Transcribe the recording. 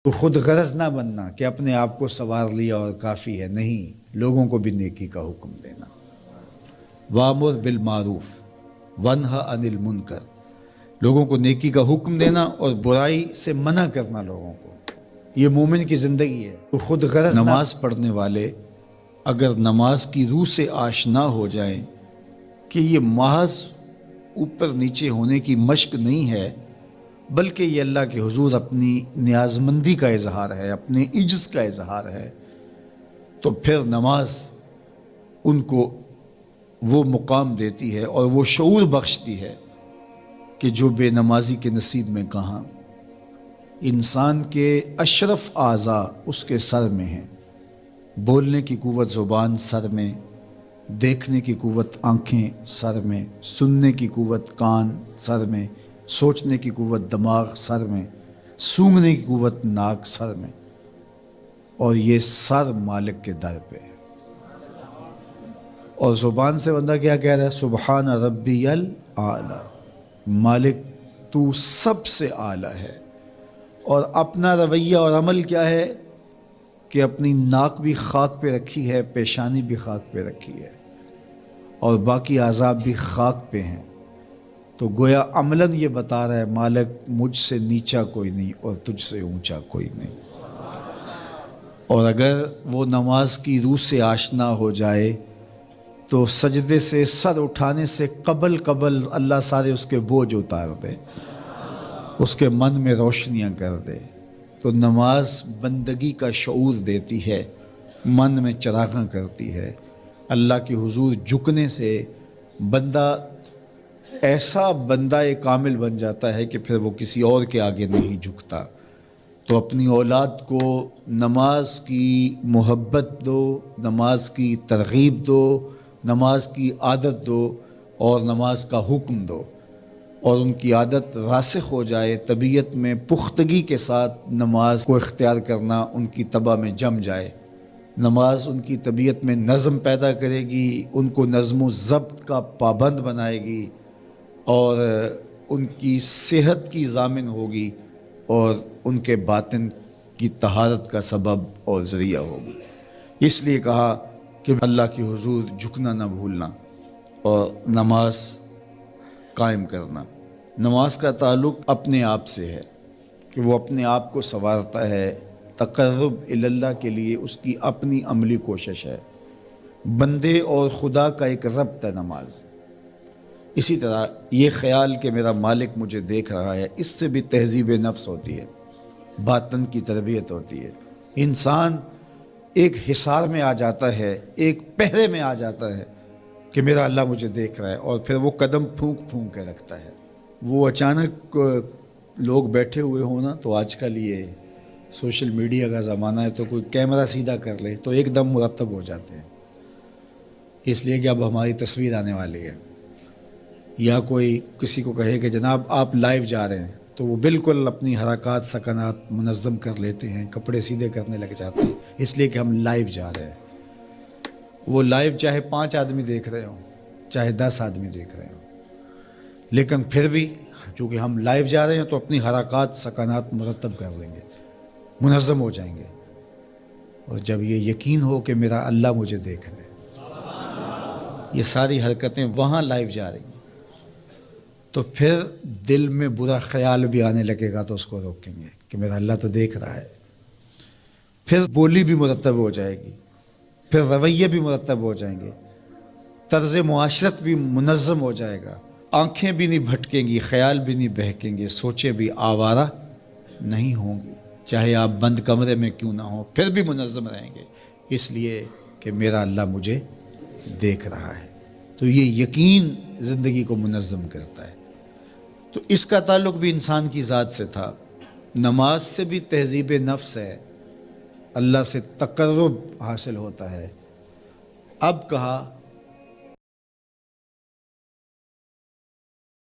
تو خود غرض نہ بننا کہ اپنے آپ کو سنوار لیا اور کافی ہے، نہیں، لوگوں کو بھی نیکی کا حکم دینا۔ وامر بالمعروف ونہا عن المنکر، لوگوں کو نیکی کا حکم دینا اور برائی سے منع کرنا لوگوں کو، یہ مومن کی زندگی ہے۔ تو خود غرض نماز پڑھنے والے اگر نماز کی روح سے آشنا ہو جائیں کہ یہ محض اوپر نیچے ہونے کی مشق نہیں ہے، بلکہ یہ اللہ کے حضور اپنی نیازمندی کا اظہار ہے، اپنے عجز کا اظہار ہے، تو پھر نماز ان کو وہ مقام دیتی ہے اور وہ شعور بخشتی ہے کہ جو بے نمازی کے نصیب میں کہاں۔ انسان کے اشرف اعضاء اس کے سر میں ہیں، بولنے کی قوت زبان سر میں، دیکھنے کی قوت آنکھیں سر میں، سننے کی قوت کان سر میں، سوچنے کی قوت دماغ سر میں، سونگھنے کی قوت ناک سر میں، اور یہ سر مالک کے در پہ۔ اور زبان سے بندہ کیا کہہ رہا ہے؟ سبحان ربی الاعلی، مالک تو سب سے اعلیٰ ہے۔ اور اپنا رویہ اور عمل کیا ہے کہ اپنی ناک بھی خاک پہ رکھی ہے، پیشانی بھی خاک پہ رکھی ہے، اور باقی اعضاء بھی خاک پہ ہیں۔ تو گویا عملاً یہ بتا رہا ہے مالک مجھ سے نیچا کوئی نہیں اور تجھ سے اونچا کوئی نہیں۔ اور اگر وہ نماز کی روح سے آشنا ہو جائے تو سجدے سے سر اٹھانے سے قبل اللہ سارے اس کے بوجھ اتار دے، اس کے من میں روشنیاں کر دے۔ تو نماز بندگی کا شعور دیتی ہے، من میں چراغاں کرتی ہے۔ اللہ کے حضور جھکنے سے بندہ ایسا بندہ کامل بن جاتا ہے کہ پھر وہ کسی اور کے آگے نہیں جھکتا۔ تو اپنی اولاد کو نماز کی محبت دو، نماز کی ترغیب دو، نماز کی عادت دو اور نماز کا حکم دو، اور ان کی عادت راسخ ہو جائے، طبیعت میں پختگی کے ساتھ نماز کو اختیار کرنا ان کی طبع میں جم جائے۔ نماز ان کی طبیعت میں نظم پیدا کرے گی، ان کو نظم و ضبط کا پابند بنائے گی، اور ان کی صحت کی ضامن ہوگی، اور ان کے باطن کی طہارت کا سبب اور ذریعہ ہوگی۔ اس لیے کہا کہ اللہ کے حضور جھکنا نہ بھولنا اور نماز قائم کرنا۔ نماز کا تعلق اپنے آپ سے ہے کہ وہ اپنے آپ کو سنوارتا ہے، تقرب اللہ کے لیے اس کی اپنی عملی کوشش ہے۔ بندے اور خدا کا ایک ربط ہے نماز۔ اسی طرح یہ خیال کہ میرا مالک مجھے دیکھ رہا ہے، اس سے بھی تہذیب نفس ہوتی ہے، باطن کی تربیت ہوتی ہے۔ انسان ایک حصار میں آ جاتا ہے، ایک پہرے میں آ جاتا ہے کہ میرا اللہ مجھے دیکھ رہا ہے، اور پھر وہ قدم پھونک پھونک کے رکھتا ہے۔ وہ اچانک لوگ بیٹھے ہوئے ہوں نا، تو آج کل یہ سوشل میڈیا کا زمانہ ہے، تو کوئی کیمرہ سیدھا کر لے تو ایک دم مرتب ہو جاتے ہیں، اس لیے کہ اب ہماری تصویر آنے والی ہے۔ یا کوئی کسی کو کہے کہ جناب آپ لائیو جا رہے ہیں، تو وہ بالکل اپنی حرکات سکنات منظم کر لیتے ہیں، کپڑے سیدھے کرنے لگ جاتے ہیں، اس لیے کہ ہم لائیو جا رہے ہیں۔ وہ لائیو چاہے 5 آدمی دیکھ رہے ہوں، چاہے 10 آدمی دیکھ رہے ہوں، لیکن پھر بھی چونکہ ہم لائیو جا رہے ہیں تو اپنی حرکات سکنات مرتب کر لیں گے، منظم ہو جائیں گے۔ اور جب یہ یقین ہو کہ میرا اللہ مجھے دیکھ رہے ہیں، یہ ساری حرکتیں وہاں لائیو جا رہی ہیں، تو پھر دل میں برا خیال بھی آنے لگے گا تو اس کو روکیں گے کہ میرا اللہ تو دیکھ رہا ہے۔ پھر بولی بھی مرتب ہو جائے گی، پھر رویے بھی مرتب ہو جائیں گے، طرز معاشرت بھی منظم ہو جائے گا، آنکھیں بھی نہیں بھٹکیں گی، خیال بھی نہیں بہکیں گے، سوچیں بھی آوارہ نہیں ہوں گی، چاہے آپ بند کمرے میں کیوں نہ ہوں، پھر بھی منظم رہیں گے، اس لیے کہ میرا اللہ مجھے دیکھ رہا ہے۔ تو یہ یقین زندگی کو منظم کرتا ہے۔ تو اس کا تعلق بھی انسان کی ذات سے تھا۔ نماز سے بھی تہذیب نفس ہے، اللہ سے تقرب حاصل ہوتا ہے۔ اب کہا